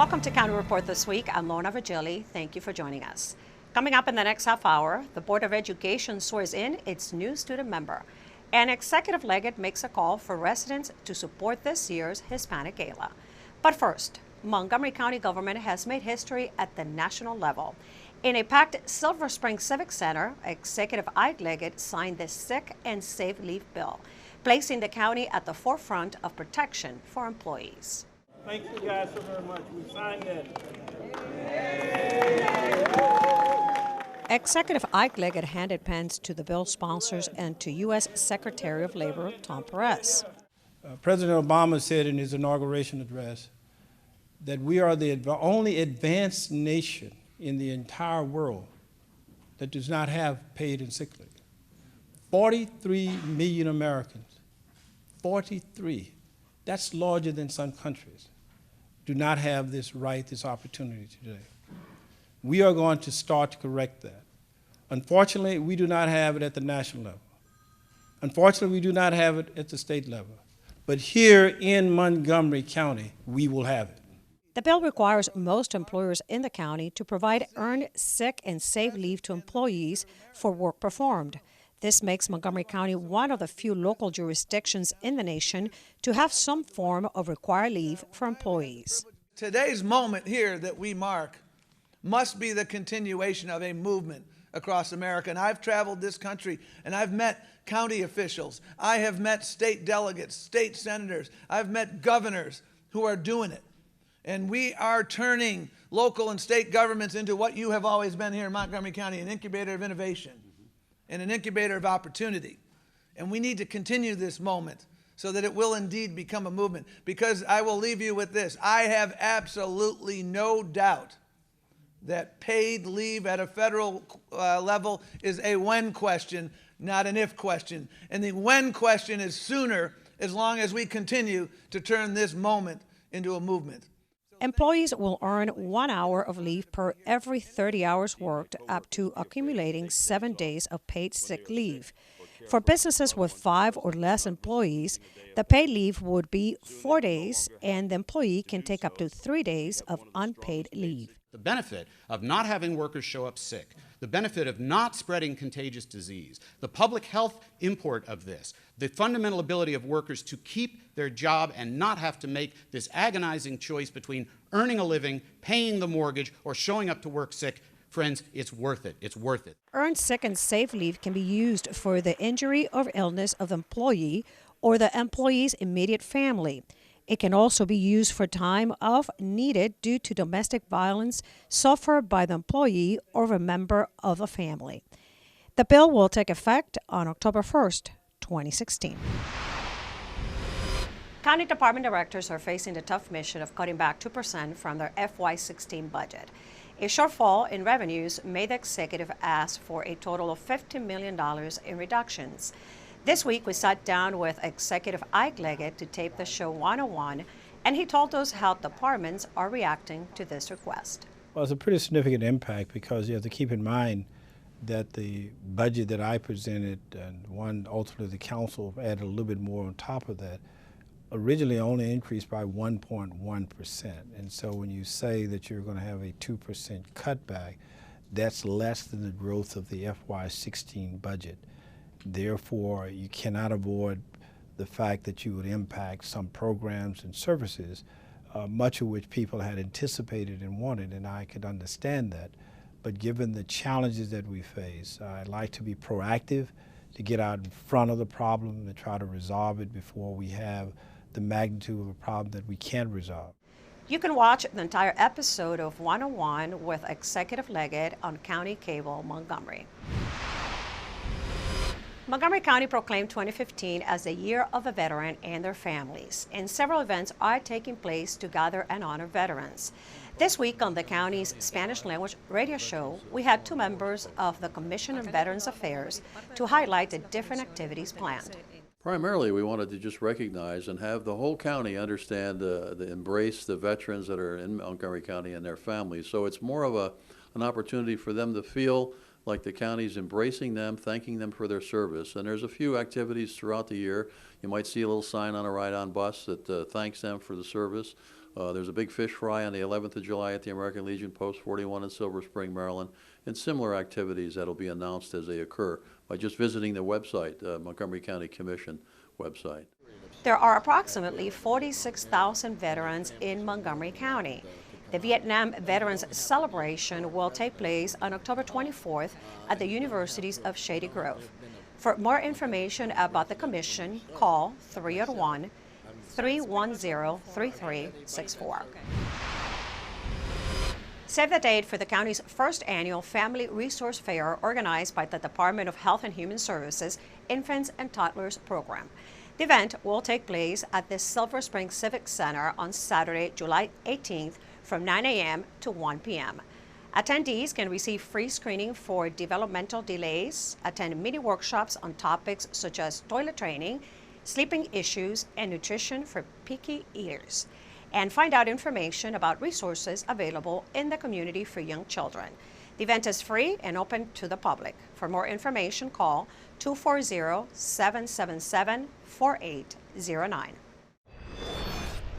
Welcome to County Report this week. I'm Lorna Virgili. Thank you for joining us. Coming up in the next half hour, the Board of Education swears in its new student member. And Executive Leggett makes a call for residents to support this year's Hispanic Gala. But first, Montgomery County government has made history at the national level. In a packed Silver Spring Civic Center, Executive Ike Leggett signed the Sick and Safe Leave bill, placing the county at the forefront of protection for employees. Thank you guys so very much. We signed that. Executive Ike Leggett handed pens to the bill sponsors and to U.S. Secretary of Labor Tom Perez. President Obama said in his inauguration address that we are the only advanced nation in the entire world that does not have paid and sick leave. 43 million Americans, 43, that's larger than some countries, do not have this right, this opportunity today. We are going to start to correct that. Unfortunately, we do not have it at the national level. Unfortunately, we do not have it at the state level. But here in Montgomery County, we will have it. The bill requires most employers in the county to provide earned sick and safe leave to employees for work performed. This makes Montgomery County one of the few local jurisdictions in the nation to have some form of required leave for employees. Today's moment here that we mark must be the continuation of a movement across America. And I've traveled this country and I've met county officials. I have met state delegates, state senators. I've met governors who are doing it. And we are turning local and state governments into what you have always been here in Montgomery County, an incubator of innovation and an incubator of opportunity. And we need to continue this moment so that it will indeed become a movement. Because I will leave you with this. I have absolutely no doubt that paid leave at a federal level is a when question, not an if question. And the when question is sooner, as long as we continue to turn this moment into a movement. Employees will earn 1 hour of leave per every 30 hours worked, up to accumulating 7 days of paid sick leave. For businesses with 5 or less employees, the paid leave would be 4 days, and the employee can take up to 3 days of unpaid leave. The benefit of not having workers show up sick, the benefit of not spreading contagious disease, the public health import of this, the fundamental ability of workers to keep their job and not have to make this agonizing choice between earning a living, paying the mortgage, or showing up to work sick. Friends, it's worth it. It's worth it. Earned sick and safe leave can be used for the injury or illness of the employee or the employee's immediate family. It can also be used for time off needed due to domestic violence suffered by the employee or a member of the family. The bill will take effect on October 1st, 2016. County department directors are facing the tough mission of cutting back 2% from their FY16 budget. A shortfall in revenues made the executive ask for a total of $50 million in reductions. This week, we sat down with Executive Ike Leggett to tape the show 101, and he told us how departments are reacting to this request. Well, it's a pretty significant impact because you have to keep in mind that the budget that I presented and one ultimately the council added a little bit more on top of that, originally only increased by 1.1%. And so when you say that you're going to have a 2% cutback, that's less than the growth of the FY16 budget. Therefore, you cannot avoid the fact that you would impact some programs and services, much of which people had anticipated and wanted, and I could understand that. But given the challenges that we face, I'd like to be proactive, to get out in front of the problem and try to resolve it before we have the magnitude of a problem that we can't resolve. You can watch the entire episode of 101 with Executive Leggett on County Cable Montgomery. Montgomery County proclaimed 2015 as the Year of a Veteran and their families, and several events are taking place to gather and honor veterans. This week on the county's Spanish language radio show, we had 2 members of the Commission on Veterans Affairs to highlight the different activities planned. Primarily, we wanted to just recognize and have the whole county understand embrace the veterans that are in Montgomery County and their families. So it's more of an opportunity for them to feel like the county's embracing them, thanking them for their service. And there's a few activities throughout the year. You might see a little sign on a ride-on bus that thanks them for the service. There's a big fish fry on the 11th of July at the American Legion Post 41 in Silver Spring, Maryland, and similar activities that will be announced as they occur by just visiting the website, Montgomery County Commission website. There are approximately 46,000 veterans in Montgomery County. The Vietnam Veterans Celebration will take place on October 24th at the Universities of Shady Grove. For more information about the commission, call 301-310-3364. Save the date for the county's first annual Family Resource Fair organized by the Department of Health and Human Services Infants and Toddlers Program. The event will take place at the Silver Spring Civic Center on Saturday, July 18th from 9 a.m. to 1 p.m. Attendees can receive free screening for developmental delays, attend mini workshops on topics such as toilet training, sleeping issues, and nutrition for picky eaters, and find out information about resources available in the community for young children. The event is free and open to the public. For more information, call 240-777-4809.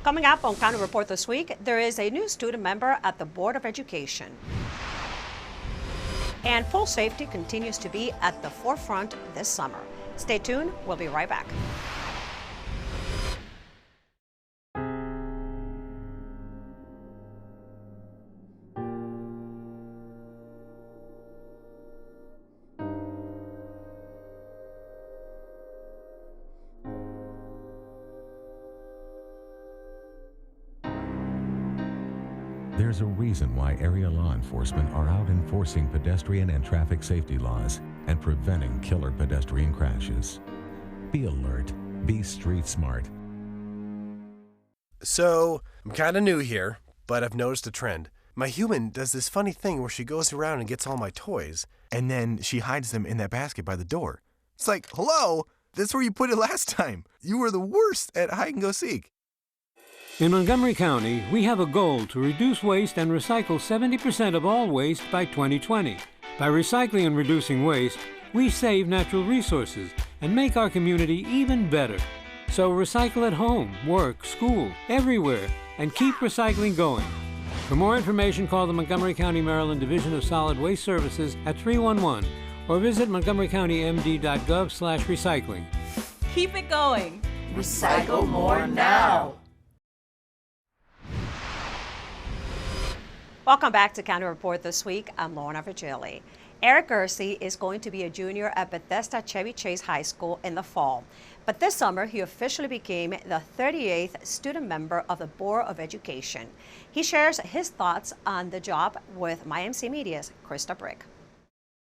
Coming up on County Report this week, there is a new student member at the Board of Education. And pool safety continues to be at the forefront this summer. Stay tuned, we'll be right back. There's a reason why area law enforcement are out enforcing pedestrian and traffic safety laws and preventing killer pedestrian crashes. Be alert. Be street smart. So, I'm kind of new here, but I've noticed a trend. My human does this funny thing where she goes around and gets all my toys, and then she hides them in that basket by the door. It's like, hello, that's where you put it last time. You were the worst at hide and go seek. In Montgomery County, we have a goal to reduce waste and recycle 70% of all waste by 2020. By recycling and reducing waste, we save natural resources and make our community even better. So recycle at home, work, school, everywhere, and keep recycling going. For more information, call the Montgomery County, Maryland Division of Solid Waste Services at 311 or visit montgomerycountymd.gov/recycling. Keep it going. Recycle more now. Welcome back to County Report this week. I'm Lorna Virgili. Eric Gersey is going to be a junior at Bethesda Chevy Chase High School in the fall. But this summer, he officially became the 38th student member of the Board of Education. He shares his thoughts on the job with MyMC Media's Krista Brick.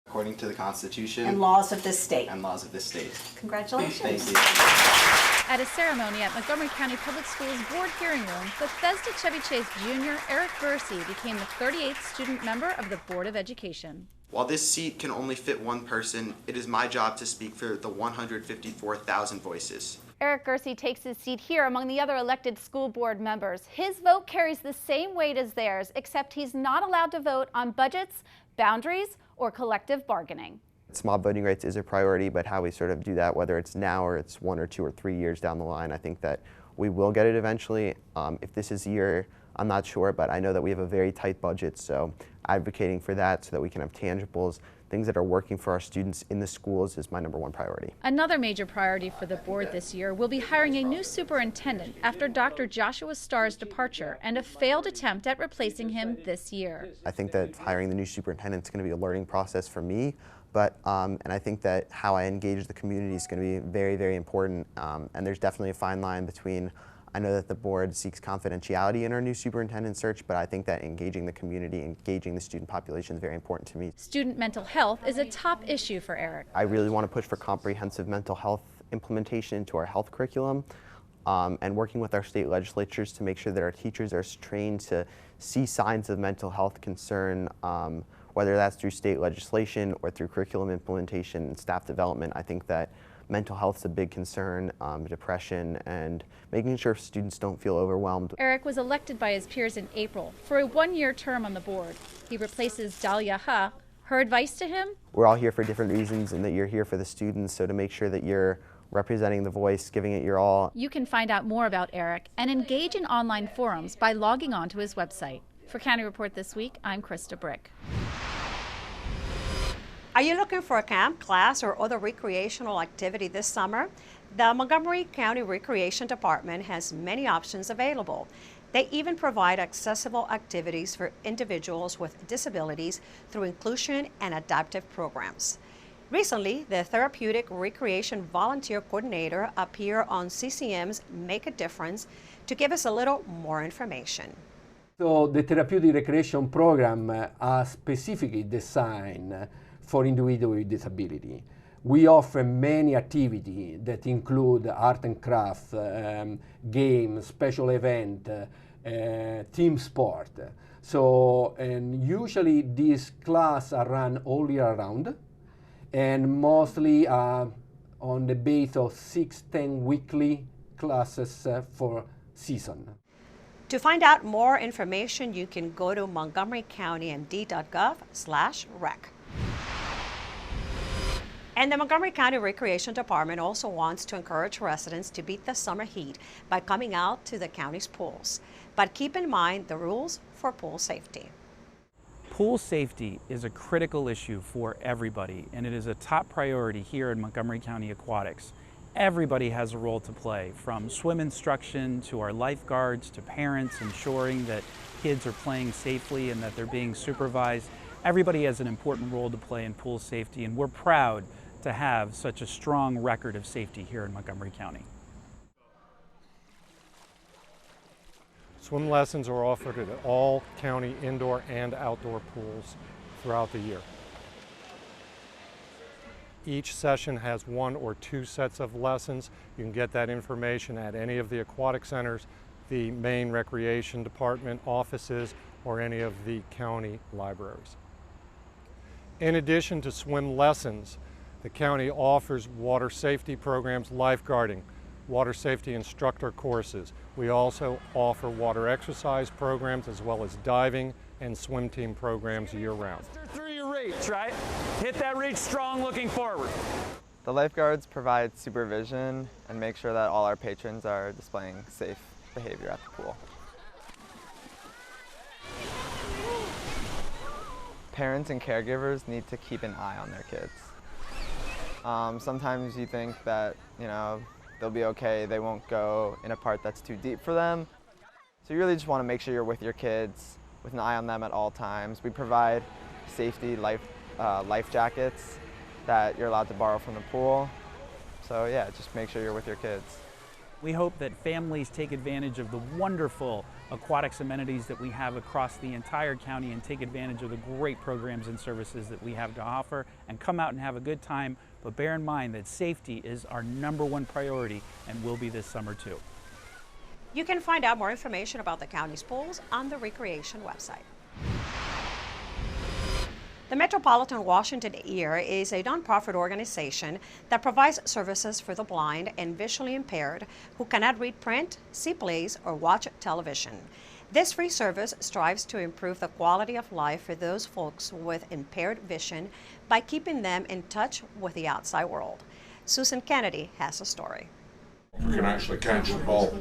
According to the Constitution and laws of this state. Congratulations. Thank you. At a ceremony at Montgomery County Public Schools Board Hearing Room, Bethesda Chevy Chase Jr. Eric Gersey became the 38th student member of the Board of Education. While this seat can only fit one person, it is my job to speak for the 154,000 voices. Eric Gersey takes his seat here among the other elected school board members. His vote carries the same weight as theirs, except he's not allowed to vote on budgets, boundaries, or collective bargaining. Small voting rights is a priority, but how we sort of do that, whether it's now or it's 1 or 2 or 3 years down the line, I think that we will get it eventually. If this is a year, I'm not sure, but I know that we have a very tight budget, so advocating for that so that we can have tangibles, things that are working for our students in the schools is my #1 priority. Another major priority for the board this year will be hiring a new superintendent after Dr. Joshua Starr's departure and a failed attempt at replacing him this year. I think that hiring the new superintendent is going to be a learning process for me, but and I think that how I engage the community is going to be very, very important, and there's definitely a fine line between, I know that the board seeks confidentiality in our new superintendent search, but I think that engaging the community, engaging the student population is very important to me. Student mental health is a top issue for Eric. I really want to push for comprehensive mental health implementation into our health curriculum, and working with our state legislatures to make sure that our teachers are trained to see signs of mental health concern, whether that's through state legislation or through curriculum implementation and staff development. I think that mental health is a big concern, depression, and making sure students don't feel overwhelmed. Eric was elected by his peers in April for a 1-year term on the board. He replaces Dahlia Ha. Her advice to him? We're all here for different reasons and that you're here for the students, so to make sure that you're representing the voice, giving it your all. You can find out more about Eric and engage in online forums by logging on to his website. For County Report This Week, I'm Krista Brick. Are you looking for a camp, class, or other recreational activity this summer? The Montgomery County Recreation Department has many options available. They even provide accessible activities for individuals with disabilities through inclusion and adaptive programs. Recently, the Therapeutic Recreation Volunteer Coordinator appeared on CCM's Make a Difference to give us a little more information. So the Therapeutic Recreation Program are specifically designed for individuals with disability. We offer many activities that include art and craft, games, special event, team sport. So, and usually these classes are run all year round, and mostly on the base of 6-10 weekly classes for season. To find out more information, you can go to montgomerycountymd.gov/rec. And the Montgomery County Recreation Department also wants to encourage residents to beat the summer heat by coming out to the county's pools. But keep in mind the rules for pool safety. Pool safety is a critical issue for everybody, and it is a top priority here in Montgomery County Aquatics. Everybody has a role to play, from swim instruction to our lifeguards to parents ensuring that kids are playing safely and that they're being supervised. Everybody has an important role to play in pool safety, and we're proud to have such a strong record of safety here in Montgomery County. Swim lessons are offered at all county indoor and outdoor pools throughout the year. Each session has 1 or 2 sets of lessons. You can get that information at any of the aquatic centers, the main recreation department offices, or any of the county libraries. In addition to swim lessons, the county offers water safety programs, lifeguarding, water safety instructor courses. We also offer water exercise programs as well as diving and swim team programs year-round. Through your reach, right? Hit that reach strong looking forward. The lifeguards provide supervision and make sure that all our patrons are displaying safe behavior at the pool. Parents and caregivers need to keep an eye on their kids. Sometimes you think that, they'll be okay, they won't go in a part that's too deep for them. So you really just want to make sure you're with your kids, with an eye on them at all times. We provide safety life jackets that you're allowed to borrow from the pool. So yeah, just make sure you're with your kids. We hope that families take advantage of the wonderful aquatics amenities that we have across the entire county and take advantage of the great programs and services that we have to offer and come out and have a good time. But bear in mind that safety is our #1 priority and will be this summer too. You can find out more information about the county's pools on the Recreation website. The Metropolitan Washington Ear is a nonprofit organization that provides services for the blind and visually impaired who cannot read print, see plays, or watch television. This free service strives to improve the quality of life for those folks with impaired vision by keeping them in touch with the outside world. Susan Kennedy has a story. You can actually catch the ball.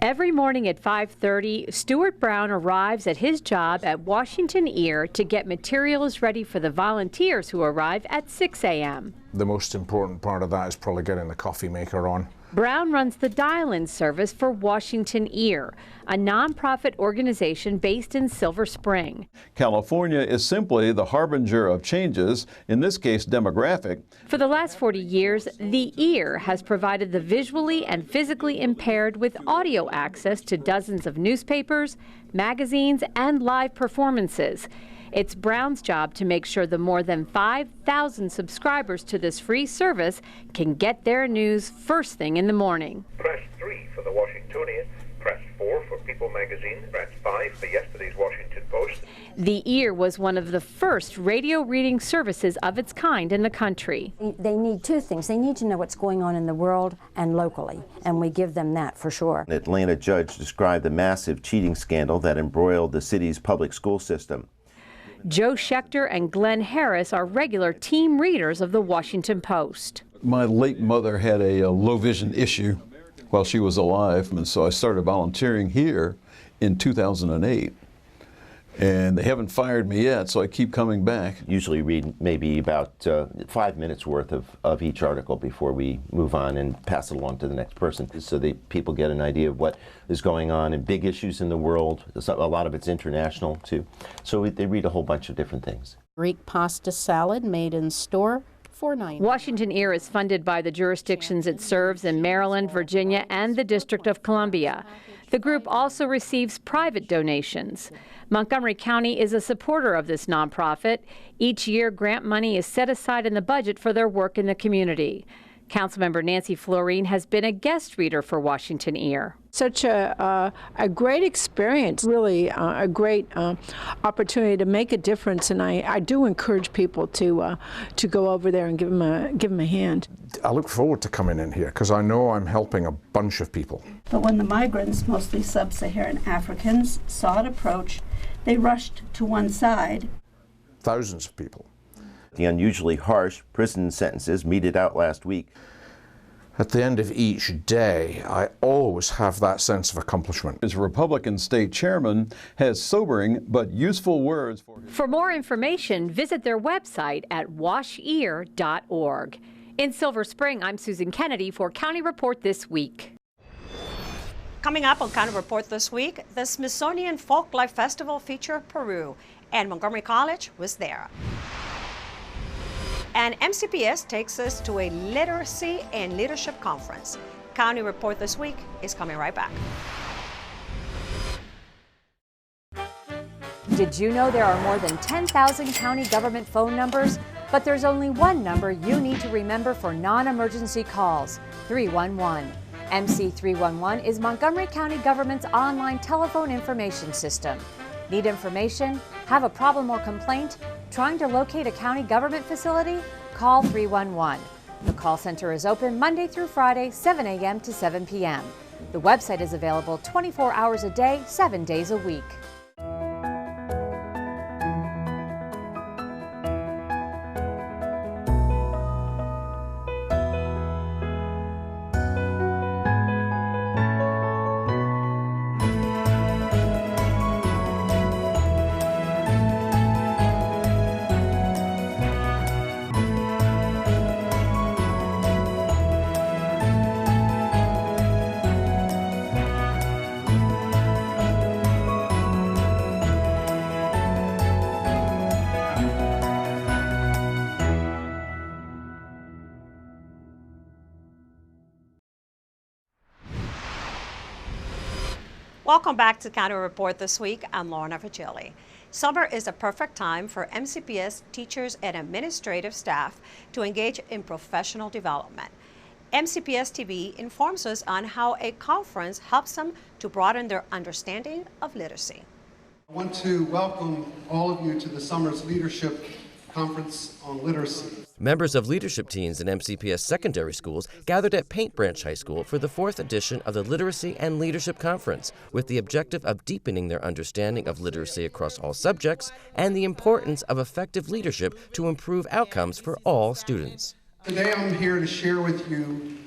Every morning at 5:30, Stuart Brown arrives at his job at Washington Ear to get materials ready for the volunteers who arrive at 6 a.m. The most important part of that is probably getting the coffee maker on. Brown runs the dial-in service for Washington Ear, a nonprofit organization based in Silver Spring. California is simply the harbinger of changes, in this case demographic. For the last 40 years, the Ear has provided the visually and physically impaired with audio access to dozens of newspapers, magazines, and live performances. It's Brown's job to make sure the more than 5,000 subscribers to this free service can get their news first thing in the morning. Press 3 for the Washingtonian, press 4 for People magazine, press 5 for yesterday's Washington Post. The Ear was one of the first radio reading services of its kind in the country. They need 2 things. They need to know what's going on in the world and locally, and we give them that for sure. An Atlanta judge described the massive cheating scandal that embroiled the city's public school system. Joe Schechter and Glenn Harris are regular team readers of the Washington Post. My late mother had a low vision issue while she was alive, and so I started volunteering here in 2008. And they haven't fired me yet, so I keep coming back. Usually read maybe about 5 minutes worth of each article before we move on and pass it along to the next person, so people get an idea of what is going on and big issues in the world. A lot of it's international too. So they read a whole bunch of different things. Greek pasta salad made in store. Washington EAR is funded by the jurisdictions it serves in Maryland, Virginia, and the District of Columbia. The group also receives private donations. Montgomery County is a supporter of this nonprofit. Each year, grant money is set aside in the budget for their work in the community. Councilmember Nancy Florine has been a guest reader for Washington EAR. Such a great experience, really a great opportunity to make a difference, and I do encourage people to go over there and give them a hand. I look forward to coming in here because I know I'm helping a bunch of people. But when the migrants, mostly sub-Saharan Africans, saw it approach, they rushed to one side. Thousands of people. The unusually harsh prison sentences meted out last week. At the end of each day, I always have that sense of accomplishment. His Republican state chairman has sobering but useful words for him. For more information, visit their website at washear.org. In Silver Spring, I'm Susan Kennedy for County Report This Week. Coming up on County Report This Week, the Smithsonian Folklife Festival featured Peru, and Montgomery College was there. And MCPS takes us to a literacy and leadership conference. County Report This Week is coming right back. Did you know there are more than 10,000 county government phone numbers? But there's only one number you need to remember for non-emergency calls, 311. MC311 is Montgomery County government's online telephone information system. Need information? Have a problem or complaint? Trying to locate a county government facility? Call 311. The call center is open Monday through Friday, 7 a.m. to 7 p.m. The website is available 24 hours a day, 7 days a week. Welcome back to County Report This Week. I'm Lorna Virgili. Summer is a perfect time for MCPS teachers and administrative staff to engage in professional development. MCPS TV informs us on how a conference helps them to broaden their understanding of literacy. I want to welcome all of you to the summer's leadership conference on literacy. Members of leadership teams in MCPS secondary schools gathered at Paint Branch High School for the 4th edition of the Literacy and Leadership Conference, with the objective of deepening their understanding of literacy across all subjects and the importance of effective leadership to improve outcomes for all students. Today I'm here to share with you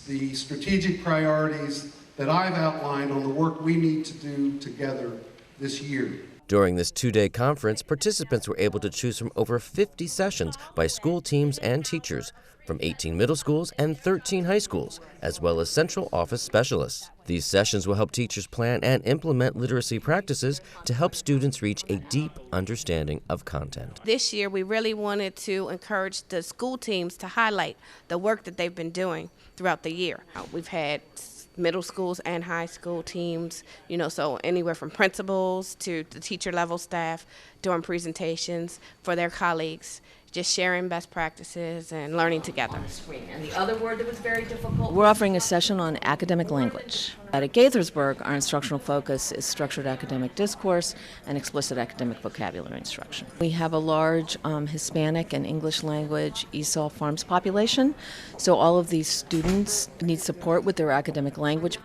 the strategic priorities that I've outlined on the work we need to do together this year. During this 2-day conference, participants were able to choose from over 50 sessions by school teams and teachers from 18 middle schools and 13 high schools, as well as central office specialists. These sessions will help teachers plan and implement literacy practices to help students reach a deep understanding of content. This year, we really wanted to encourage the school teams to highlight the work that they've been doing throughout the year. We've had middle schools and high school teams, so anywhere from principals to the teacher level staff doing presentations for their colleagues, just sharing best practices and learning together. And the other word that was very difficult? We're offering a session on academic language. At Gaithersburg, our instructional focus is structured academic discourse and explicit academic vocabulary instruction. We have a large Hispanic and English language ESOL Farms population, so all of these students need support with their academic language.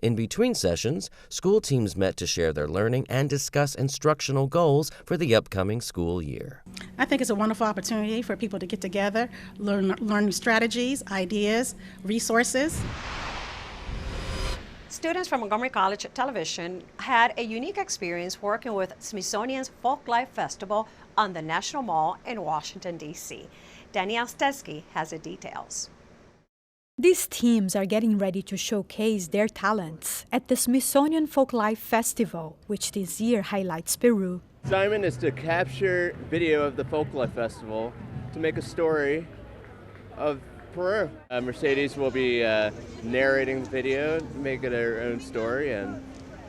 In between sessions, school teams met to share their learning and discuss instructional goals for the upcoming school year. I think it's a wonderful opportunity for people to get together, learn strategies, ideas, resources. Students from Montgomery College Television had a unique experience working with Smithsonian's Folklife Festival on the National Mall in Washington, D.C. Danielle Stesky has the details. These teams are getting ready to showcase their talents at the Smithsonian Folklife Festival, which this year highlights Peru. Assignment is to capture video of the Folklife Festival to make a story of Peru. Mercedes will be narrating the video, make it her own story, and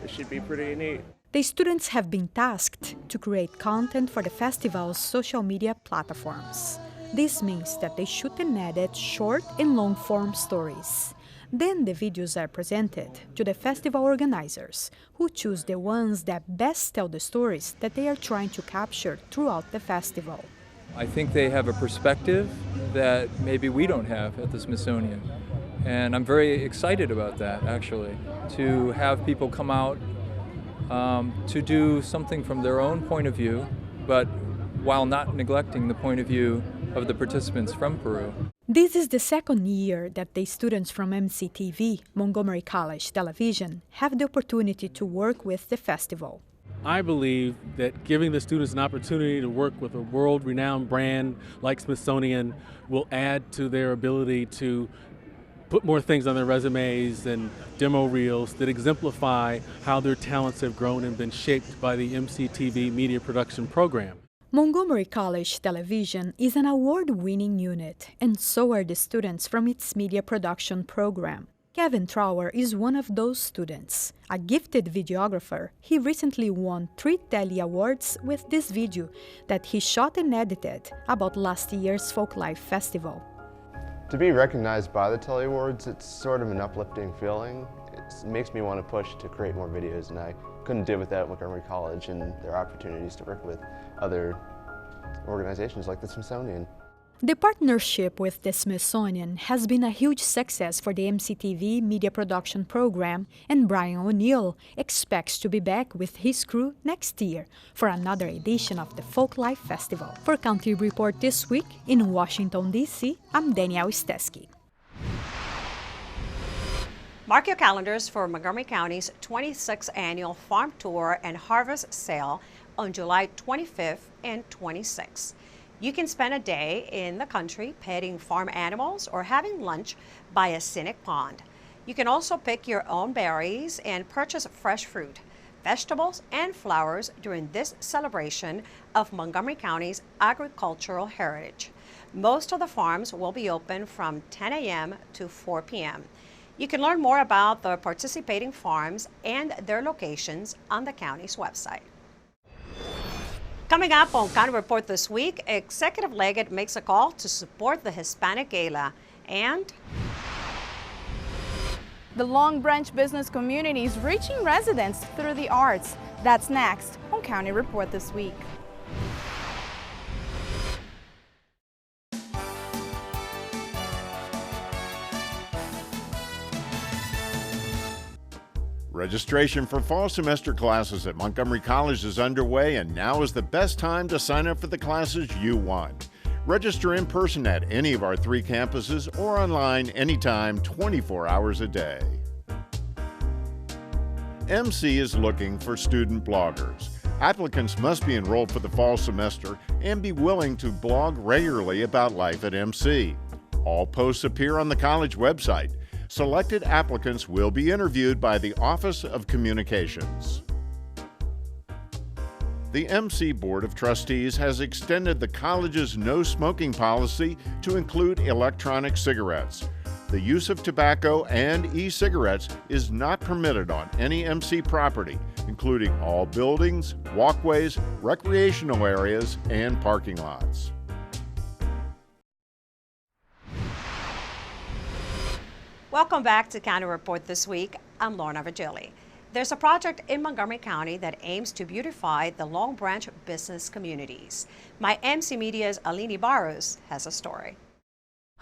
it should be pretty neat. The students have been tasked to create content for the festival's social media platforms. This means that they shoot and edit short and long-form stories. Then the videos are presented to the festival organizers, who choose the ones that best tell the stories that they are trying to capture throughout the festival. I think they have a perspective that maybe we don't have at the Smithsonian. And I'm very excited about that, actually, to have people come out to do something from their own point of view, but while not neglecting the point of view of the participants from Peru. This is the second year that the students from MCTV, Montgomery College Television, have the opportunity to work with the festival. I believe that giving the students an opportunity to work with a world-renowned brand like Smithsonian will add to their ability to put more things on their resumes and demo reels that exemplify how their talents have grown and been shaped by the MCTV media production program. Montgomery College Television is an award-winning unit, and so are the students from its media production program. Kevin Trower is one of those students. A gifted videographer, he recently won 3 Telly Awards with this video that he shot and edited about last year's Folklife Festival. To be recognized by the Telly Awards, it's sort of an uplifting feeling. It makes me want to push to create more videos, and I couldn't do it without Montgomery College and their opportunities to work with other organizations like the Smithsonian. The partnership with the Smithsonian has been a huge success for the MCTV media production program, and Brian O'Neill expects to be back with his crew next year for another edition of the Folklife Festival. For Country Report This Week in Washington, D.C., I'm Danielle Stesky. Mark your calendars for Montgomery County's 26th Annual Farm Tour and Harvest Sale on July 25th and 26th. You can spend a day in the country petting farm animals or having lunch by a scenic pond. You can also pick your own berries and purchase fresh fruit, vegetables, and flowers during this celebration of Montgomery County's agricultural heritage. Most of the farms will be open from 10 a.m. to 4 p.m. You can learn more about the participating farms and their locations on the county's website. Coming up on County Report This Week, Executive Leggett makes a call to support the Hispanic Gala, and the Long Branch business community is reaching residents through the arts. That's next on County Report This Week. Registration for fall semester classes at Montgomery College is underway, and now is the best time to sign up for the classes you want. Register in person at any of our 3 campuses or online anytime, 24 hours a day. MC is looking for student bloggers. Applicants must be enrolled for the fall semester and be willing to blog regularly about life at MC. All posts appear on the college website. Selected applicants will be interviewed by the Office of Communications. The MC Board of Trustees has extended the college's no smoking policy to include electronic cigarettes. The use of tobacco and e-cigarettes is not permitted on any MC property, including all buildings, walkways, recreational areas, and parking lots. welcome back to County Report This Week. I'm Lorna Virgili. There's a project in Montgomery County that aims to beautify the Long Branch business communities. My MC Media's Alini Barros has a story.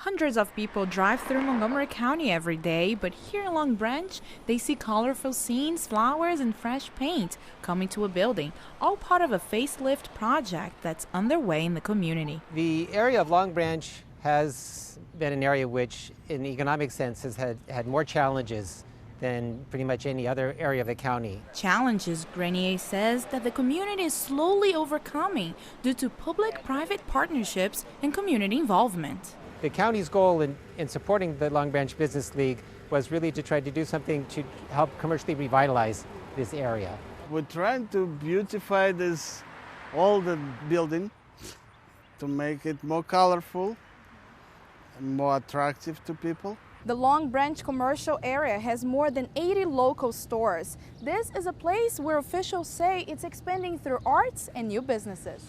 Hundreds of people drive through Montgomery County every day, but here in Long Branch, they see colorful scenes, flowers, and fresh paint coming to a building, all part of a facelift project that's underway in the community. The area of Long Branch has been an area which, in the economic sense, has had more challenges than pretty much any other area of the county. Challenges, Grenier says, that the community is slowly overcoming due to public-private partnerships and community involvement. The county's goal in supporting the Long Branch Business League was really to try to do something to help commercially revitalize this area. We're trying to beautify all the building to make it more colorful and more attractive to people. The Long Branch commercial area has more than 80 local stores. This is a place where officials say it's expanding through arts and new businesses.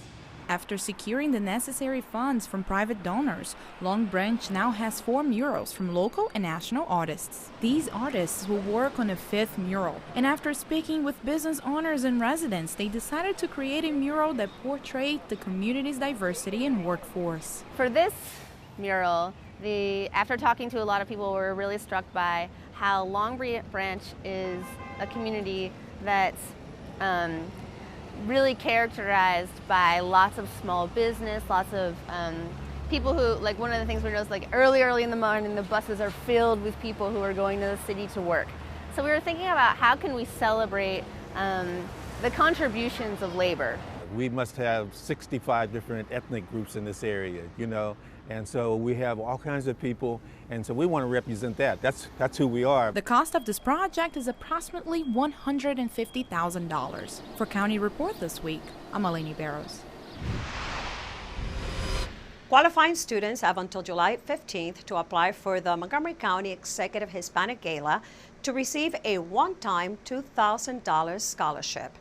After securing the necessary funds from private donors, Long Branch now has 4 murals from local and national artists. These artists will work on a 5th mural, and after speaking with business owners and residents, they decided to create a mural that portrayed the community's diversity and workforce. For this mural, after talking to a lot of people, we were really struck by how Long Branch is a community that's really characterized by lots of small business, lots of people who, like one of the things we noticed, like early in the morning, the buses are filled with people who are going to the city to work. So we were thinking about how can we celebrate the contributions of labor. We must have 65 different ethnic groups in this area, you know, and so we have all kinds of people, and so we want to represent that. That's who we are. The cost of this project is approximately $150,000. For County Report this week, I'm Eleni Barros. Qualifying students have until July 15th to apply for the Montgomery County Executive Hispanic Gala to receive a one-time $2,000 scholarship.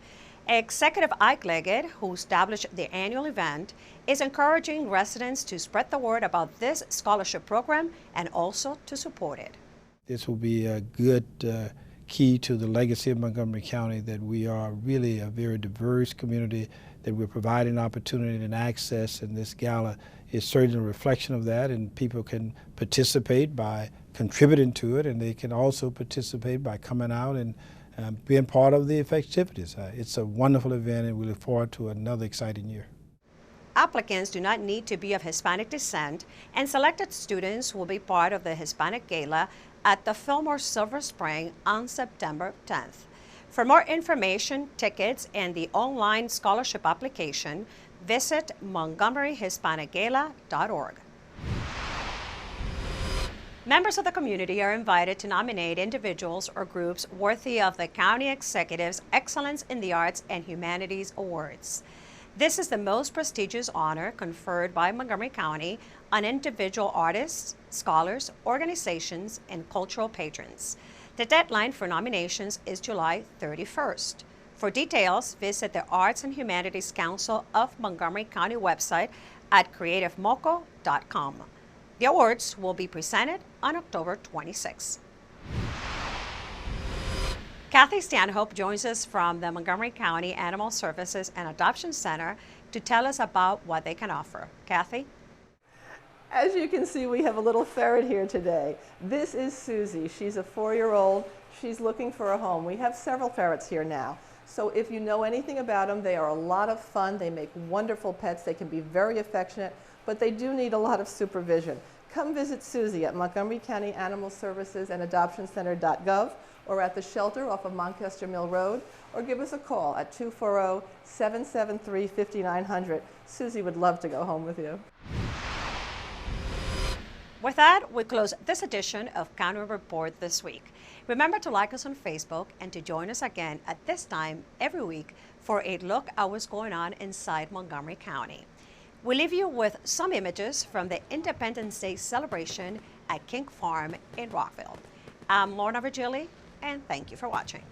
Executive Ike Leggett, who established the annual event, is encouraging residents to spread the word about this scholarship program and also to support it. This will be a good key to the legacy of Montgomery County, that we are really a very diverse community, that we're providing opportunity and access, and this gala is certainly a reflection of that, and people can participate by contributing to it, and they can also participate by coming out and being part of the festivities. It's a wonderful event, and we look forward to another exciting year. Applicants do not need to be of Hispanic descent, and selected students will be part of the Hispanic Gala at the Fillmore Silver Spring on September 10th. For more information, tickets, and the online scholarship application, visit montgomeryhispanicgala.org. Members of the community are invited to nominate individuals or groups worthy of the County Executive's Excellence in the Arts and Humanities Awards. This is the most prestigious honor conferred by Montgomery County on individual artists, scholars, organizations, and cultural patrons. The deadline for nominations is July 31st. For details, visit the Arts and Humanities Council of Montgomery County website at creativemoco.com. The awards will be presented on October 26. Kathy Stanhope joins us from the Montgomery County Animal Services and Adoption Center to tell us about what they can offer. Kathy? As you can see, we have a little ferret here today. This is Susie. She's a 4-year-old. She's looking for a home. We have several ferrets here now. So if you know anything about them, they are a lot of fun. They make wonderful pets. They can be very affectionate, but they do need a lot of supervision. Come visit Susie at Montgomery County Animal Services and Adoption Center.gov or at the shelter off of Moncaster Mill Road, or give us a call at 240-773-5900. Susie would love to go home with you. With that, we close this edition of County Report this week. Remember to like us on Facebook and to join us again at this time every week for a look at what's going on inside Montgomery County. We leave you with some images from the Independence Day celebration at King Farm in Rockville. I'm Lorna Virgili, and thank you for watching.